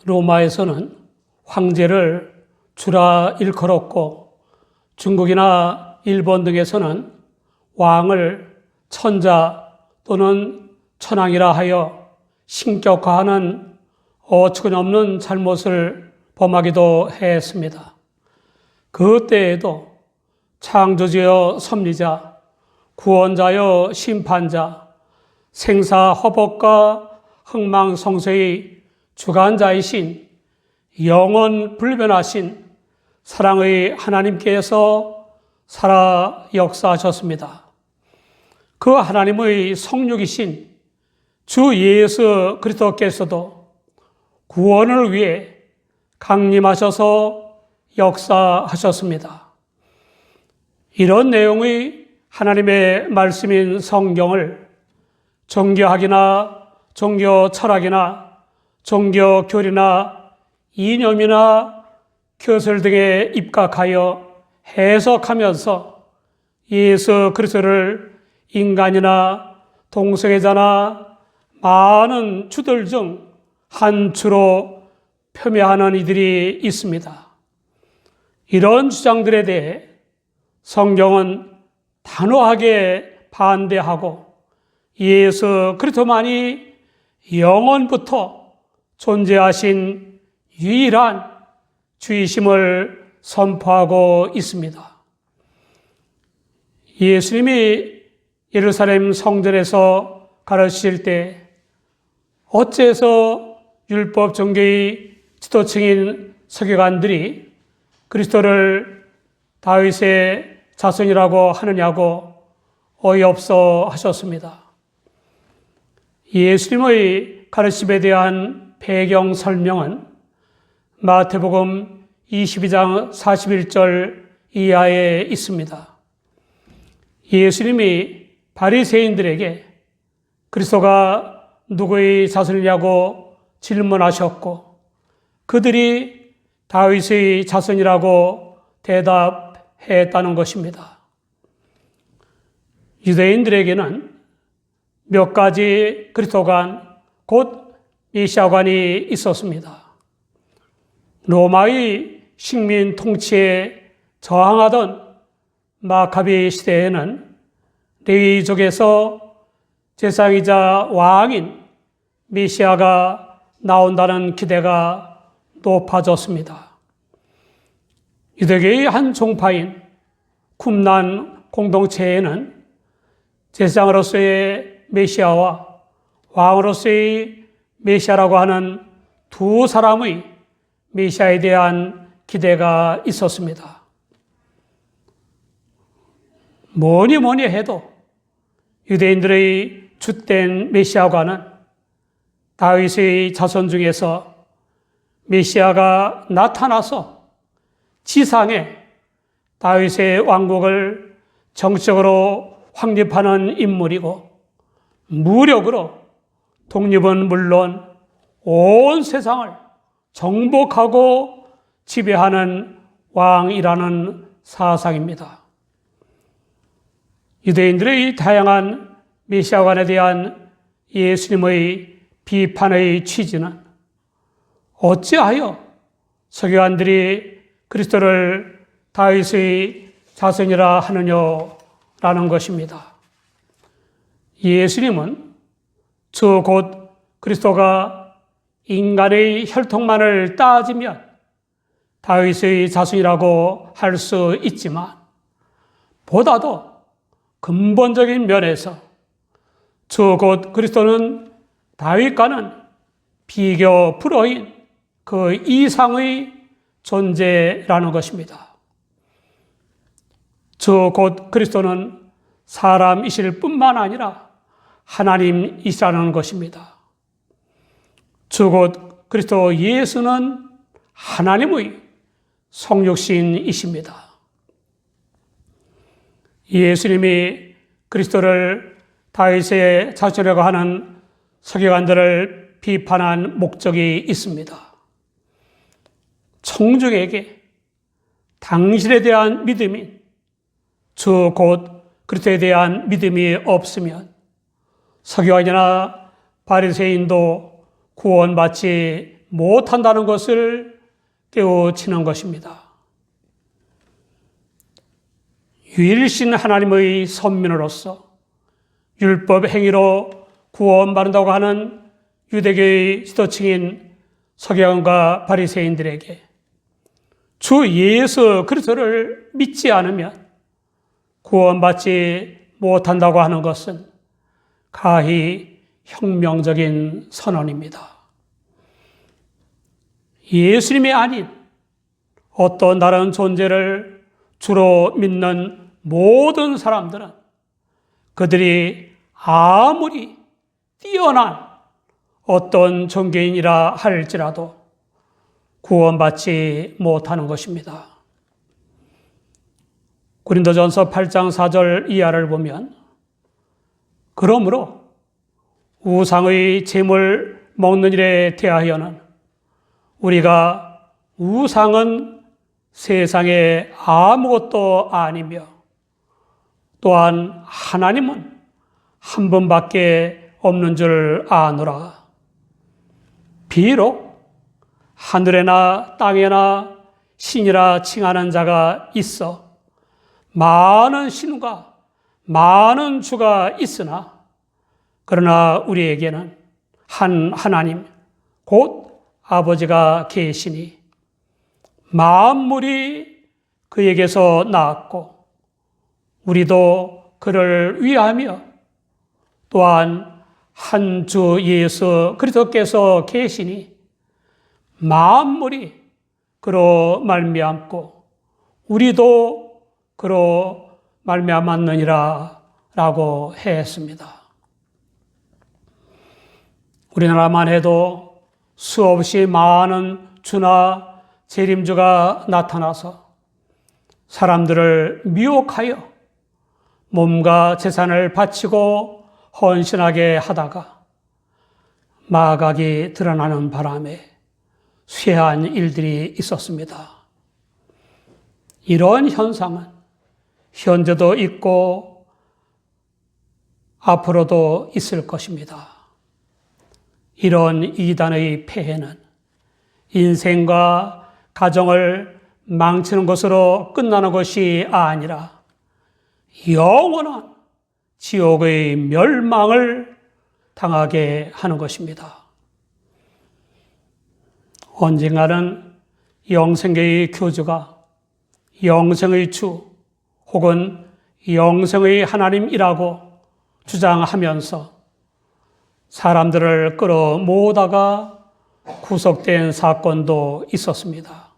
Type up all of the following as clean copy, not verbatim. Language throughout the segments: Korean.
로마에서는 황제를 주라 일컬었고 중국이나 일본 등에서는 왕을 천자 또는 천황이라 하여 신격화하는 어처구니없는 잘못을 범하기도 했습니다. 그 때에도 창조주여 섭리자, 구원자여 심판자, 생사허복과 흥망성쇠의 주관자이신 영원 불변하신 사랑의 하나님께서 살아 역사하셨습니다. 그 하나님의 성육이신 주 예수 그리스도께서도 구원을 위해 강림하셔서 역사하셨습니다. 이런 내용의 하나님의 말씀인 성경을 종교학이나 종교 철학이나 종교 교리나 이념이나 교설 등에 입각하여 해석하면서 예수 그리스도를 인간이나 동성애자나 많은 주들 중 한 주로 폄훼하는 이들이 있습니다. 이런 주장들에 대해 성경은 단호하게 반대하고 예수 그리스도만이 영원부터 존재하신 유일한 주이심을 선포하고 있습니다. 예수님이 예루살렘 성전에서 가르치실 때 어째서 율법 종교의 지도층인 서기관들이 그리스도를 다윗의 자손이라고 하느냐고 어이없어 하셨습니다. 예수님의 가르침에 대한 배경 설명은 마태복음 22장 41절 이하에 있습니다. 예수님이 바리새인들에게 그리스도가 누구의 자손이냐고 질문하셨고 그들이 다윗의 자손이라고 대답했다는 것입니다. 유대인들에게는 몇 가지 그리스도관, 곧 메시아관이 있었습니다. 로마의 식민 통치에 저항하던 마카비 시대에는 레위족에서 제사장이자 왕인 메시아가 나온다는 기대가 높아졌습니다. 유대교의 한 종파인 쿰란 공동체에는 제사장으로서의 메시아와 왕으로서의 메시아라고 하는 두 사람의 메시아에 대한 기대가 있었습니다. 뭐니 해도 유대인들의 주된 메시아관은 다윗의 자손 중에서 메시아가 나타나서 지상에 다윗의 왕국을 정적으로 확립하는 인물이고 무력으로 독립은 물론 온 세상을 정복하고 지배하는 왕이라는 사상입니다. 유대인들의 다양한 메시아관에 대한 예수님의 비판의 취지는 어찌하여 서기관들이 그리스도를 다윗의 자손이라 하느냐라는 것입니다. 예수님은 주 곧 그리스도가 인간의 혈통만을 따지면 다윗의 자손이라고 할 수 있지만 보다도 근본적인 면에서 주 곧 그리스도는 다윗과는 비교 불허인 그 이상의 존재라는 것입니다. 주 곧 그리스도는 사람이실 뿐만 아니라 하나님이시라는 것입니다. 주 곧 그리스도 예수는 하나님의 성육신이십니다. 예수님이 그리스도를 다윗의 자손이라고 하는 서기관들을 비판한 목적이 있습니다. 청중에게 당신에 대한 믿음인 주 곧 그리스도에 대한 믿음이 없으면 서기관이나 바리새인도 구원받지 못한다는 것을 깨우치는 것입니다. 유일신 하나님의 선민으로서 율법 행위로 구원받는다고 하는 유대교의 지도층인 서기관과 바리새인들에게 주 예수 그리스도를 믿지 않으면 구원받지 못한다고 하는 것은 가히 혁명적인 선언입니다. 예수님이 아닌 어떤 다른 존재를 주로 믿는 모든 사람들은 그들이 아무리 뛰어난 어떤 종교인이라 할지라도 구원받지 못하는 것입니다. 고린도전서 8장 4절 이하를 보면 그러므로 우상의 제물 먹는 일에 대하여는 우리가 우상은 세상에 아무것도 아니며 또한 하나님은 한 분밖에 없는 줄 아노라. 비록 하늘에나 땅에나 신이라 칭하는 자가 있어 많은 신과 많은 주가 있으나 그러나 우리에게는 한 하나님 곧 아버지가 계시니 만물이 그에게서 나왔고 우리도 그를 위하며 또한 한 주 예수 그리스도께서 계시니 만물이 그로 말미암고 우리도 그로 말미암았느니라 라고 했습니다. 우리나라만 해도 수없이 많은 주나 재림주가 나타나서 사람들을 미혹하여 몸과 재산을 바치고 헌신하게 하다가 마각이 드러나는 바람에 쇠한 일들이 있었습니다. 이런 현상은 현재도 있고 앞으로도 있을 것입니다. 이런 이단의 폐해는 인생과 가정을 망치는 것으로 끝나는 것이 아니라 영원한 지옥의 멸망을 당하게 하는 것입니다. 언젠가는 영생계의 교주가 영생의 주 혹은 영생의 하나님이라고 주장하면서 사람들을 끌어모으다가 구속된 사건도 있었습니다.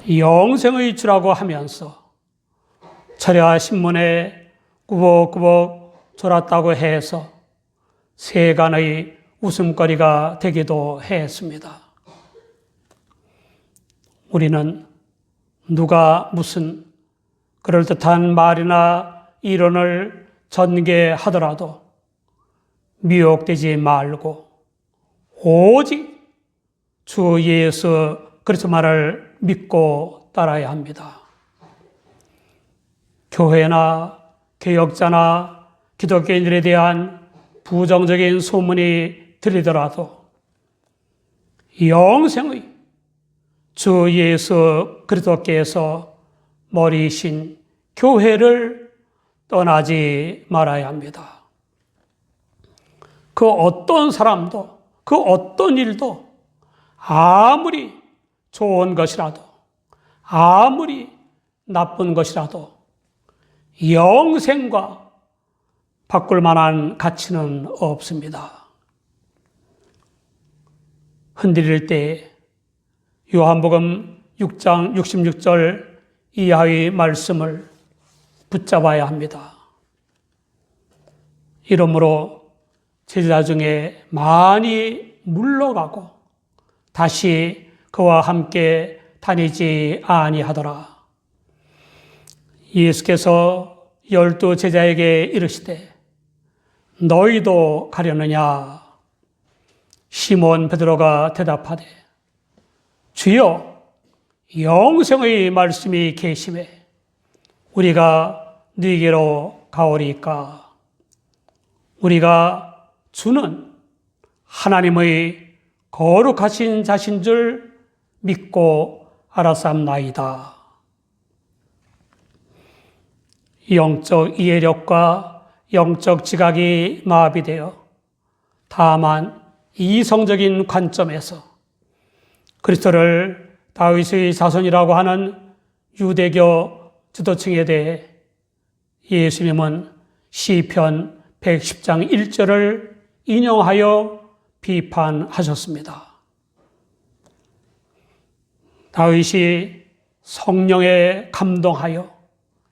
영생의 주라고 하면서 철야 신문에 꾸벅꾸벅 졸았다고 해서 세간의 웃음거리가 되기도 했습니다. 우리는 누가 무슨 그럴듯한 말이나 이론을 전개하더라도 미혹되지 말고 오직 주 예수 그리스도만을 믿고 따라야 합니다. 교회나 개혁자나 기독교인들에 대한 부정적인 소문이 들리더라도 영생의 주 예수 그리스도께서 머리이신 교회를 떠나지 말아야 합니다. 그 어떤 사람도 그 어떤 일도 아무리 좋은 것이라도 아무리 나쁜 것이라도 영생과 바꿀 만한 가치는 없습니다. 흔들릴 때 요한복음 6장 66절 이하의 말씀을 붙잡아야 합니다. 이러므로 제자 중에 많이 물러가고 다시 그와 함께 다니지 아니하더라. 예수께서 12 제자에게 이르시되 너희도 가려느냐? 시몬 베드로가 대답하되 주여 영생의 말씀이 계심에 우리가 너희에게로 가오리이까? 우리가 주는 하나님의 거룩하신 자신 줄 믿고 알았사옵나이다. 영적 이해력과 영적 지각이 마비되어 다만 이성적인 관점에서 그리스도를 다윗의 자손이라고 하는 유대교 지도층에 대해 예수님은 시편 110장 1절을 인용하여 비판하셨습니다. 다윗이 성령에 감동하여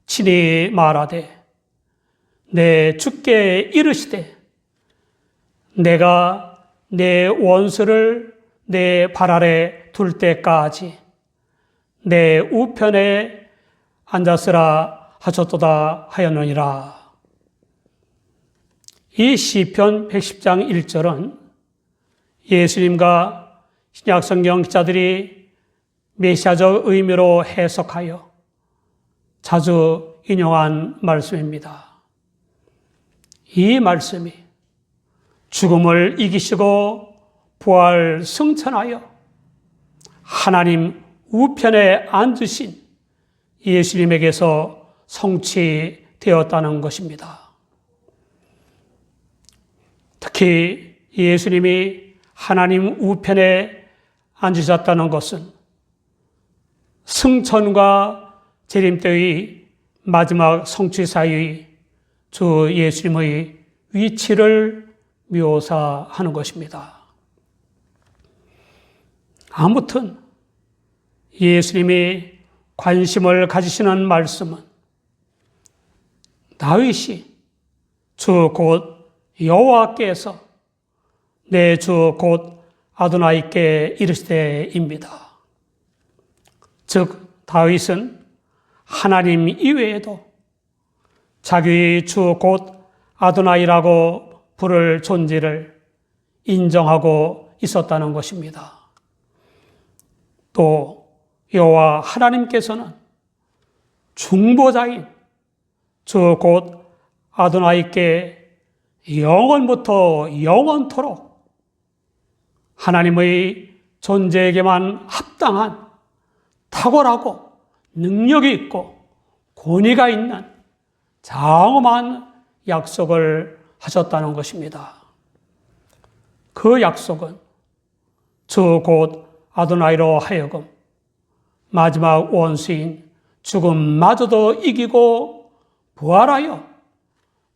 친히 말하되 내 주께 이르시되 내가 내 원수를 내 발 아래 둘 때까지 내 우편에 앉았으라 하셨도다 하였느니라. 이 시편 110장 1절은 예수님과 신약성경 기자들이 메시아적 의미로 해석하여 자주 인용한 말씀입니다. 이 말씀이 죽음을 이기시고 부활 승천하여 하나님 우편에 앉으신 예수님에게서 성취되었다는 것입니다. 특히 예수님이 하나님 우편에 앉으셨다는 것은 승천과 재림 때의 마지막 성취 사이의 주 예수님의 위치를 묘사하는 것입니다. 아무튼 예수님이 관심을 가지시는 말씀은 다윗이 주 곧 여호와께서 내 주 곧 아도나이께 이르시되입니다. 즉 다윗은 하나님 이외에도 자기의 주 곧 아도나이라고 부를 존재를 인정하고 있었다는 것입니다. 또 여호와 하나님께서는 중보자인 주 곧 아도나이께 영원부터 영원토록 하나님의 존재에게만 합당한 탁월하고 능력이 있고 권위가 있는 장엄한 약속을 하셨다는 것입니다. 그 약속은 주 곧 아도나이로 하여금 마지막 원수인 죽음마저도 이기고 부활하여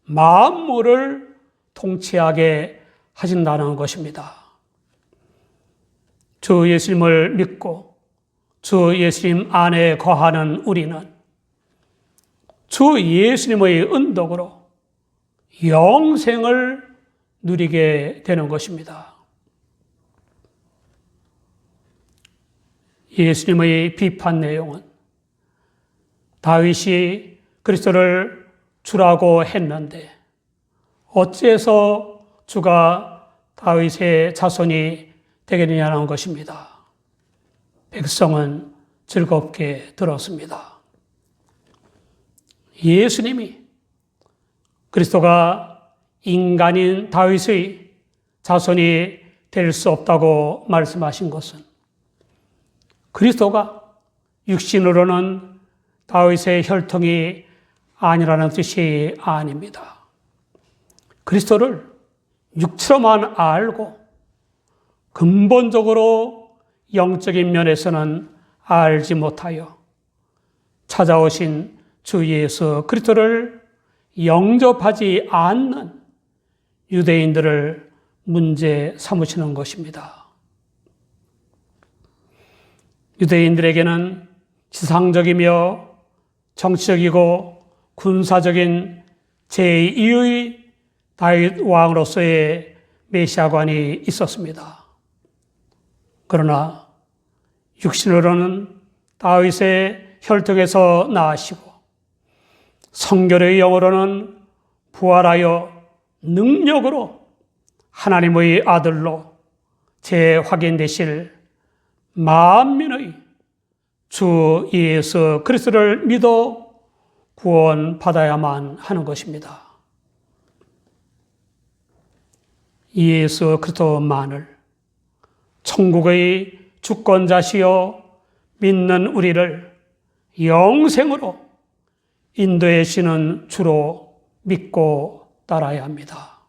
만물을 통치하게 하신다는 것입니다. 주 예수님을 믿고 주 예수님 안에 거하는 우리는 주 예수님의 은덕으로 영생을 누리게 되는 것입니다. 예수님의 비판 내용은 다윗이 그리스도를 주라고 했는데 어째서 주가 다윗의 자손이 되겠느냐는 것입니다. 백성은 즐겁게 들었습니다. 예수님이 그리스도가 인간인 다윗의 자손이 될 수 없다고 말씀하신 것은 그리스도가 육신으로는 다윗의 혈통이 아니라는 뜻이 아닙니다. 그리스도를 육체로만 알고 근본적으로 영적인 면에서는 알지 못하여 찾아오신 주 예수 그리스도를 영접하지 않는 유대인들을 문제 삼으시는 것입니다. 유대인들에게는 지상적이며 정치적이고 군사적인 제2의 다윗 왕으로서의 메시아관이 있었습니다. 그러나 육신으로는 다윗의 혈통에서 나시고 성결의 영으로는 부활하여 능력으로 하나님의 아들로 재확인되실 만민의 주 예수 그리스도를 믿어 구원받아야만 하는 것입니다. 예수 그리스도만을 천국의 주권자시여 믿는 우리를 영생으로 인도해 주시는 주로 믿고 따라야 합니다.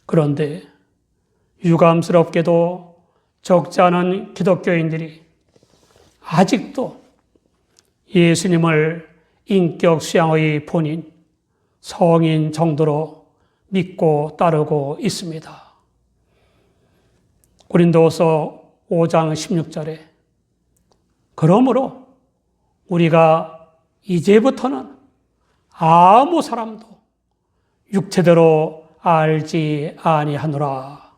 그런데 유감스럽게도 적지 않은 기독교인들이 아직도 예수님을 인격 수양의 본인, 성인 정도로 믿고 따르고 있습니다. 고린도후서 5장 16절에 그러므로 우리가 이제부터는 아무 사람도 육체대로 알지 아니하노라.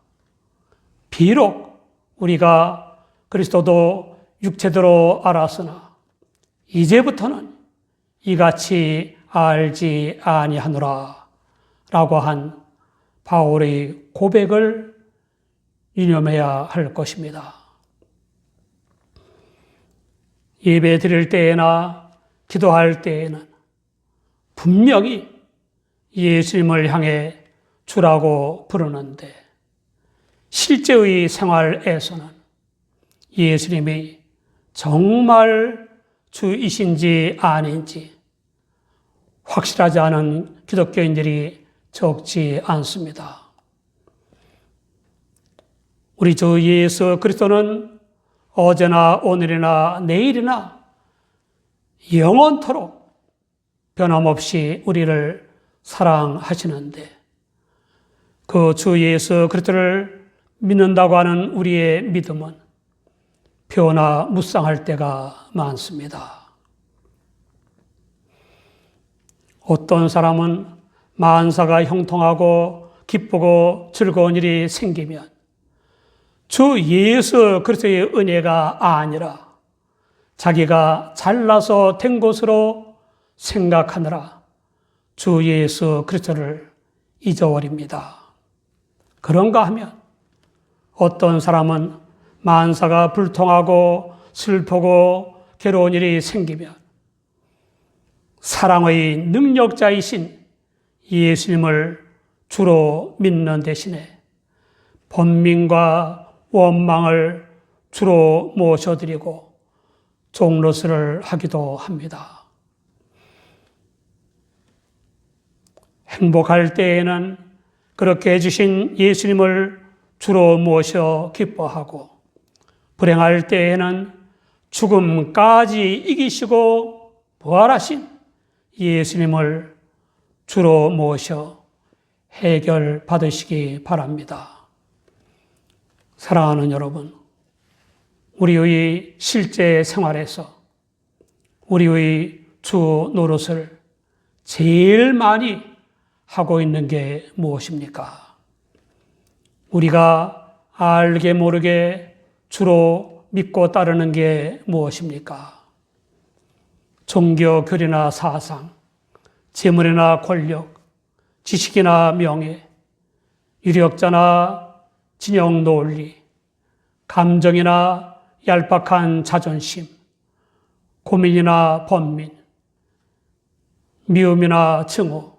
비록 우리가 그리스도도 육체대로 알았으나 이제부터는 이같이 알지 아니하노라 라고 한 바울의 고백을 유념해야 할 것입니다. 예배 드릴 때나 기도할 때에는 분명히 예수님을 향해 주라고 부르는데 실제의 생활에서는 예수님이 정말 주이신지 아닌지 확실하지 않은 기독교인들이 적지 않습니다. 우리 주 예수 그리스도는 어제나 오늘이나 내일이나 영원토록 변함없이 우리를 사랑하시는데 그 주 예수 그리스도를 믿는다고 하는 우리의 믿음은 변화 무쌍할 때가 많습니다. 어떤 사람은 만사가 형통하고 기쁘고 즐거운 일이 생기면 주 예수 그리스도의 은혜가 아니라 자기가 잘나서 된 것으로 생각하느라 주 예수 그리스도를 잊어버립니다. 그런가 하면 어떤 사람은 만사가 불통하고 슬프고 괴로운 일이 생기면 사랑의 능력자이신 예수님을 주로 믿는 대신에 번민과 원망을 주로 모셔드리고 종로스를 하기도 합니다. 행복할 때에는 그렇게 해주신 예수님을 주로 모셔 기뻐하고 불행할 때에는 죽음까지 이기시고 부활하신 예수님을 주로 모셔 해결받으시기 바랍니다. 사랑하는 여러분, 우리의 실제 생활에서 우리의 주 노릇을 제일 많이 하고 있는 게 무엇입니까? 우리가 알게 모르게 주로 믿고 따르는 게 무엇입니까? 종교 교리나 사상, 재물이나 권력, 지식이나 명예, 유력자나 진영 논리, 감정이나 얄팍한 자존심, 고민이나 번민, 미움이나 증오,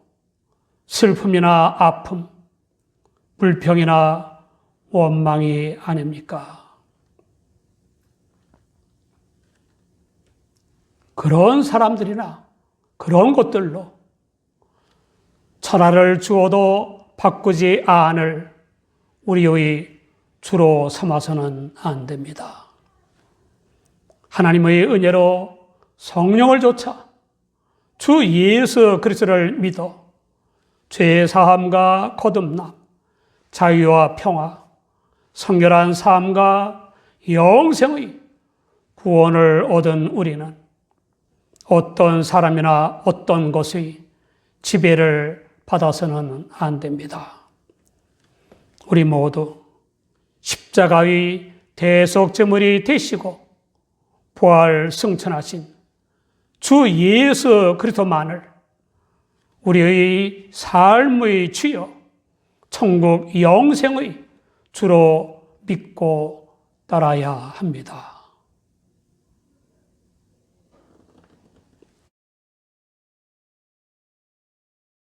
슬픔이나 아픔, 불평이나 원망이 아닙니까? 그런 사람들이나 그런 것들로 천하를 주어도 바꾸지 않을 우리의 주로 삼아서는 안 됩니다. 하나님의 은혜로 성령을 조차 주 예수 그리스도를 믿어 죄 사함과 거듭남, 자유와 평화, 성결한 삶과 영생의 구원을 얻은 우리는 어떤 사람이나 어떤 것의 지배를 받아서는 안 됩니다. 우리 모두 십자가의 대속제물이 되시고 부활 승천하신 주 예수 그리스도만을 우리의 삶의 주요 천국 영생의 주로 믿고 따라야 합니다.